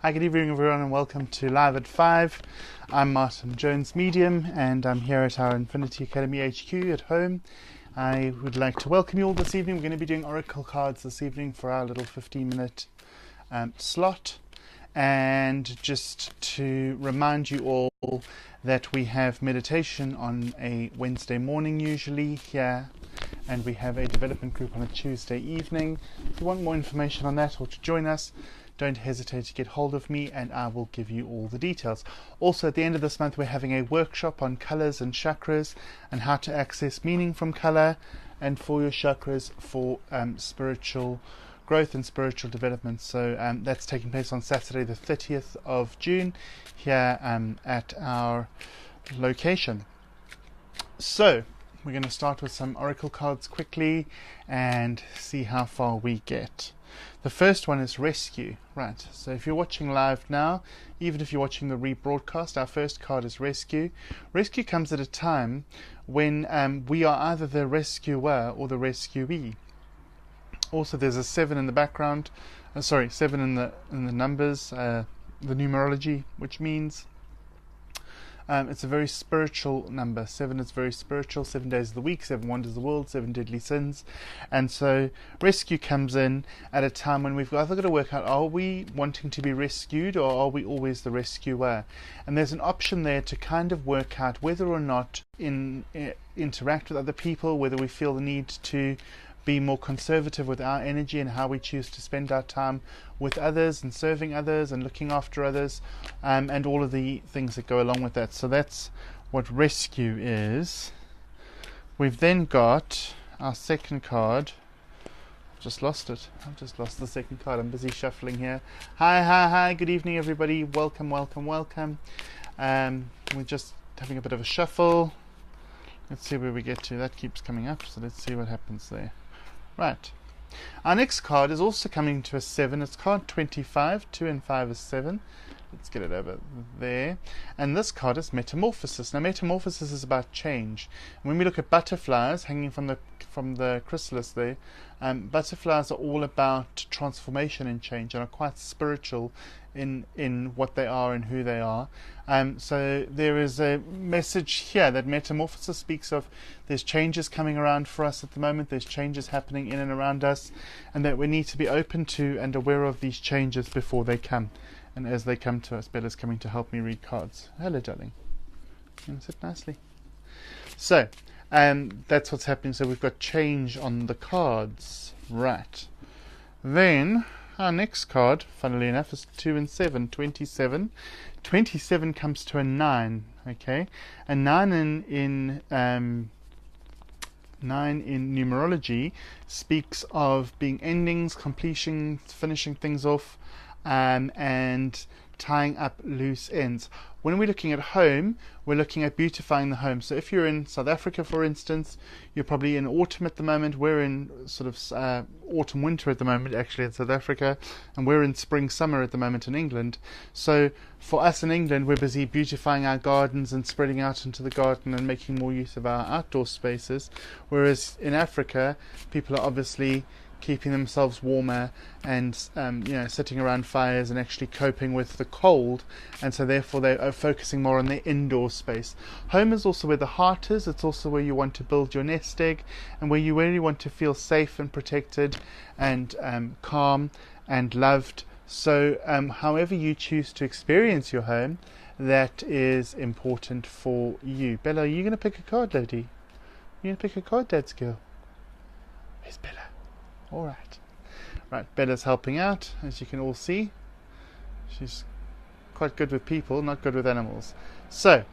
Hi, good evening everyone and welcome to Live at 5. I'm Martin Jones Medium and I'm here at our Infinity Academy HQ at home. I would like to welcome you all this evening. We're going to be doing Oracle cards this evening for our little 15-minute slot. And just to remind you all that we have meditation on a Wednesday morning usually here, and we have a development group on a Tuesday evening. If you want more information on that or to join us, don't hesitate to get hold of me and I will give you all the details. Also, at the end of this month, we're having a workshop on colors and chakras and how to access meaning from color and for your chakras for spiritual growth and spiritual development. So that's taking place on Saturday the 30th of June here at our location. So we're going to start with some Oracle cards quickly and see how far we get. The first one is Rescue. Right, so if you're watching live now, even if you're watching the rebroadcast, our first card is Rescue. Rescue comes at a time when we are either the rescuer or the rescuee. Also, there's a 7 in the background. 7 in the numbers, the numerology, which means it's a very spiritual number. 7 is very spiritual. 7 days of the week, 7 wonders of the world, 7 deadly sins. And so rescue comes in at a time when we've either got to work out, are we wanting to be rescued or are we always the rescuer? And there's an option there to kind of work out whether or not interact with other people, whether we feel the need to be more conservative with our energy and how we choose to spend our time with others and serving others and looking after others, and all of the things that go along with that. So that's what rescue is. We've then got our second card. I've just lost it. I've just lost the second card. I'm busy shuffling here. Hi. Good evening, everybody. Welcome. We're just having a bit of a shuffle. Let's see where we get to. That keeps coming up, so let's see what happens there. Right. Our next card is also coming to a 7. It's card 25. 2 and 5 is 7. Let's get it over there. And this card is Metamorphosis. Now, Metamorphosis is about change. When we look at butterflies hanging from the chrysalis there, butterflies are all about transformation and change and are quite spiritual in what they are and who they are. So there is a message here that Metamorphosis speaks of. There's changes coming around for us at the moment. There's changes happening in and around us, and that we need to be open to and aware of these changes before they come. And as they come to us, Bella's coming to help me read cards. Hello, darling. You want to sit nicely? So, that's what's happening. So we've got change on the cards. Right. Then our next card, funnily enough, is 2 and 7, 27. 27 comes to a 9, okay? A 9 in numerology speaks of being endings, completion, finishing things off, and tying up loose ends. When we're looking at home, we're looking at beautifying the home. So if you're in South Africa, for instance, you're probably in autumn at the moment. We're in sort of autumn winter at the moment, actually, in South Africa, and we're in spring summer at the moment in England. So for us in England, we're busy beautifying our gardens and spreading out into the garden and making more use of our outdoor spaces. Whereas in Africa, people are obviously keeping themselves warmer and sitting around fires and actually coping with the cold, and so therefore they are focusing more on their indoor space. Home is also where the heart is. It's also where you want to build your nest egg and where you really want to feel safe and protected and calm and loved. So however you choose to experience your home, that is important for you. Bella, are you going to pick a card, lady? You going to pick a card, Dad's girl? Where's Bella? All right. Right, Bella's helping out, as you can all see. She's quite good with people, not good with animals. So,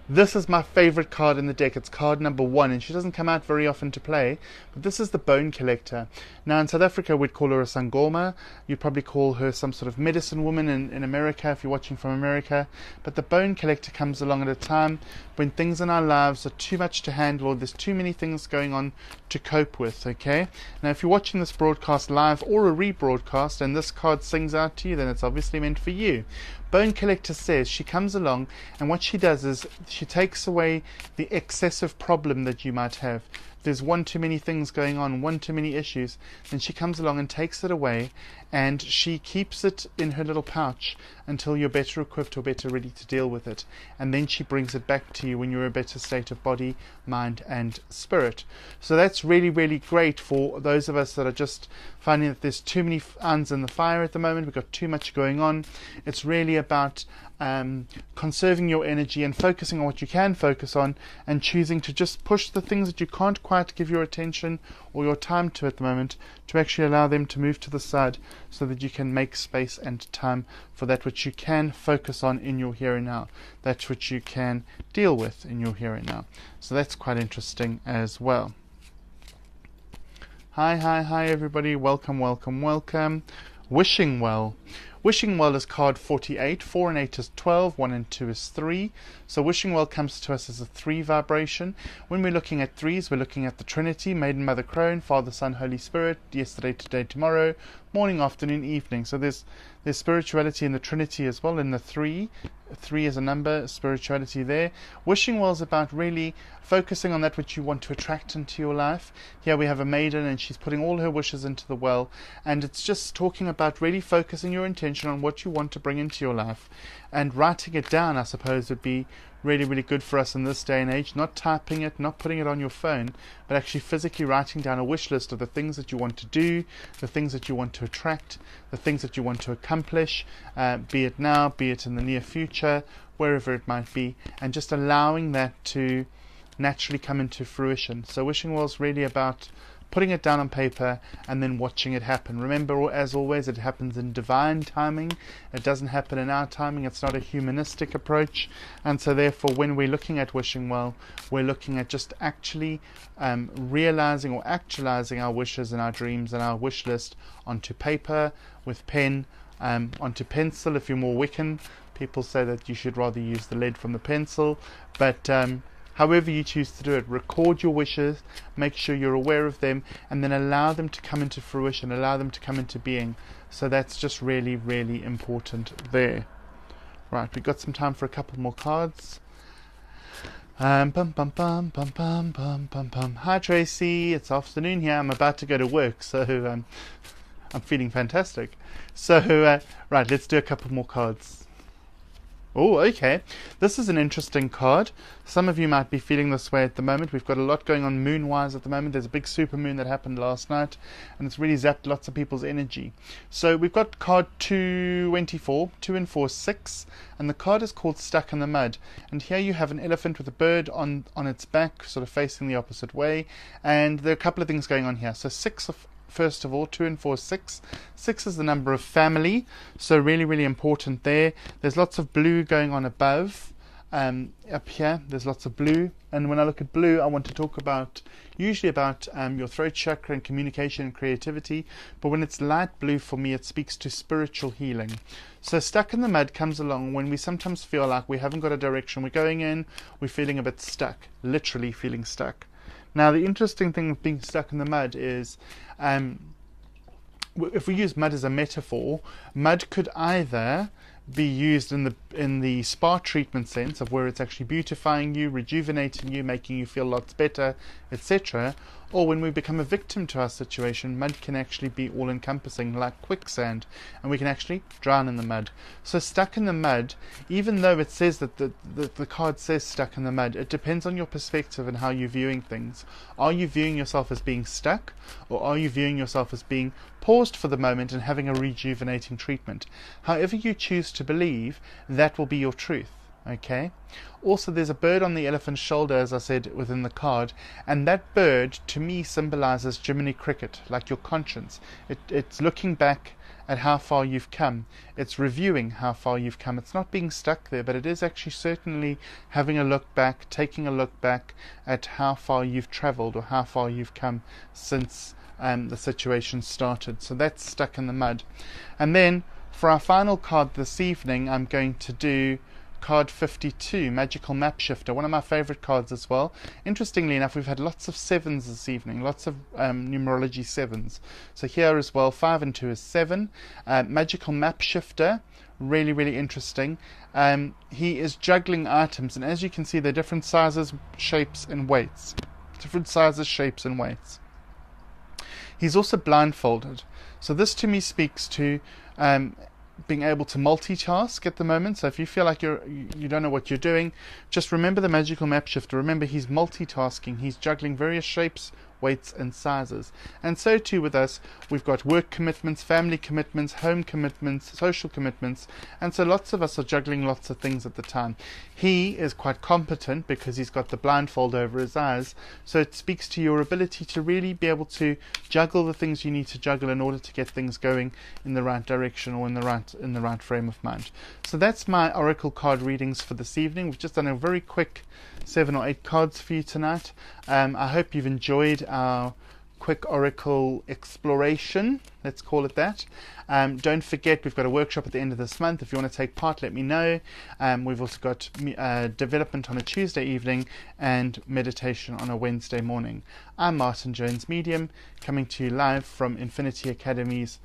this is my favorite card in the deck. It's card number 1, and she doesn't come out very often to play, but this is the Bone Collector. Now, in South Africa, we'd call her a Sangoma. You'd probably call her some sort of medicine woman in America, if you're watching from America. But the Bone Collector comes along at a time when things in our lives are too much to handle, or there's too many things going on to cope with, okay? Now, if you're watching this broadcast live or a rebroadcast, and this card sings out to you, then it's obviously meant for you. Bone Collector says she comes along, and what she does is she takes away the excessive problem that you might have. there's one too many things going on, one too many issues, then she comes along and takes it away, and she keeps it in her little pouch until you're better equipped or better ready to deal with it. And then she brings it back to you when you're in a better state of body, mind and spirit. So that's really, really great for those of us that are just finding that there's too many irons in the fire at the moment. We've got too much going on. It's really about conserving your energy and focusing on what you can focus on, and choosing to just push the things that you can't quite give your attention or your time to at the moment, to actually allow them to move to the side, so that you can make space and time for that which you can focus on in your here and now, that which you can deal with in your here and now. So that's quite interesting as well. Hi everybody, welcome. Wishing well. Wishing well is card 48. 4 and 8 is 12, 1 and 2 is 3. So wishing well comes to us as a 3 vibration. When we're looking at 3s, we're looking at the Trinity, Maiden, Mother, Crone, Father, Son, Holy Spirit, yesterday, today, tomorrow, morning, afternoon, evening. So there's spirituality in the Trinity as well, in the 3. 3 is a number, spirituality there. Wishing well is about really focusing on that which you want to attract into your life. Here we have a maiden, and she's putting all her wishes into the well, and it's just talking about really focusing your intention on what you want to bring into your life, and writing it down, I suppose, would be really, really good for us in this day and age. Not typing it, not putting it on your phone, but actually physically writing down a wish list of the things that you want to do, the things that you want to attract, the things that you want to accomplish, be it now, be it in the near future, wherever it might be, and just allowing that to naturally come into fruition. So wishing well is really about putting it down on paper and then watching it happen. Remember, as always, it happens in divine timing. It doesn't happen in our timing. It's not a humanistic approach. And so therefore, when we're looking at wishing well, we're looking at just actually realizing or actualizing our wishes and our dreams and our wish list onto paper with pen, onto pencil if you're more Wiccan. People say that you should rather use the lead from the pencil, but however you choose to do it, record your wishes, make sure you're aware of them, and then allow them to come into fruition, allow them to come into being. So that's just really, really important there. Right, we've got some time for a couple more cards. Hi Tracy, it's afternoon here. I'm about to go to work, so I'm feeling fantastic. So, right, let's do a couple more cards. Oh, okay. This is an interesting card. Some of you might be feeling this way at the moment. We've got a lot going on moon-wise at the moment. There's a big supermoon that happened last night, and it's really zapped lots of people's energy. So we've got card 224, 2 and 4, 6, and the card is called Stuck in the Mud. And here you have an elephant with a bird on its back, sort of facing the opposite way, and there are a couple of things going on here. So first of all, 2 and 4, 6. 6 is the number of family, so really, really important there. There's lots of blue going on above. Up here, there's lots of blue. And when I look at blue, I want to talk usually about your throat chakra and communication and creativity. But when it's light blue, for me, it speaks to spiritual healing. So Stuck in the Mud comes along when we sometimes feel like we haven't got a direction we're going in. We're feeling a bit stuck, literally feeling stuck. Now, the interesting thing with being stuck in the mud is, if we use mud as a metaphor, mud could either be used in the spa treatment sense of where it's actually beautifying you, rejuvenating you, making you feel lots better, etc. Or when we become a victim to our situation, mud can actually be all-encompassing, like quicksand, and we can actually drown in the mud. So stuck in the mud, even though it says that the card says stuck in the mud, it depends on your perspective and how you're viewing things. Are you viewing yourself as being stuck, or are you viewing yourself as being paused for the moment and having a rejuvenating treatment? However you choose to believe, that will be your truth. Okay. Also, there's a bird on the elephant's shoulder, as I said, within the card, and that bird to me symbolizes Jiminy Cricket, like your conscience. It's looking back at how far you've come. It's reviewing how far you've come. It's not being stuck there, but it is actually certainly having a look back, taking a look back at how far you've traveled or how far you've come since the situation started. So that's Stuck in the Mud. And then for our final card this evening, I'm going to do card 52, Magical Map Shifter, one of my favorite cards as well. Interestingly enough, we've had lots of 7s this evening, lots of numerology 7s. So here as well, 5 and 2 is 7. Magical Map Shifter, really, really interesting. He is juggling items, and as you can see, they're different sizes, shapes, and weights. different sizes, shapes, and weights. He's also blindfolded. So this to me speaks to being able to multitask at the moment. So if you feel like you don't know what you're doing, just remember the magical map shifter. Remember, he's multitasking. He's juggling various shapes, weights, and sizes. And so too with us, we've got work commitments, family commitments, home commitments, social commitments, and so lots of us are juggling lots of things at the time. He is quite competent because he's got the blindfold over his eyes, so it speaks to your ability to really be able to juggle the things you need to juggle in order to get things going in the right direction or in the right frame of mind. So that's my oracle card readings for this evening. We've just done a very quick 7 or 8 cards for you tonight. I hope you've enjoyed our quick oracle exploration, let's call it that. Don't forget, we've got a workshop at the end of this month. If you want to take part, let me know. We've also got development on a Tuesday evening and meditation on a Wednesday morning. I'm Martin Jones Medium, coming to you live from Infinity Academy's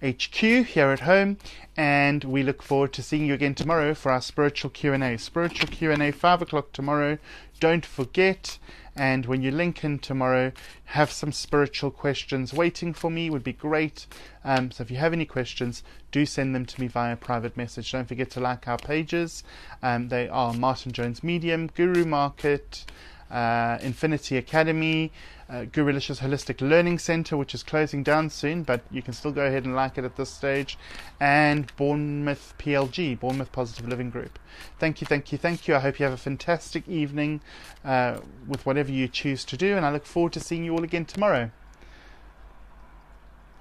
HQ here at home, and we look forward to seeing you again tomorrow for our spiritual Q&A. Spiritual Q&A, 5 o'clock tomorrow. Don't forget. And when you link in tomorrow, have some spiritual questions waiting for me. Would be great. So if you have any questions, do send them to me via private message. Don't forget to like our pages. They are Martin Jones Medium, Guru Market, Infinity Academy, Gurulicious Holistic Learning Center, which is closing down soon, but you can still go ahead and like it at this stage, and Bournemouth PLG, Bournemouth Positive Living Group. Thank you, thank you, thank you. I hope you have a fantastic evening with whatever you choose to do, and I look forward to seeing you all again tomorrow.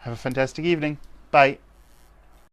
Have a fantastic evening. Bye.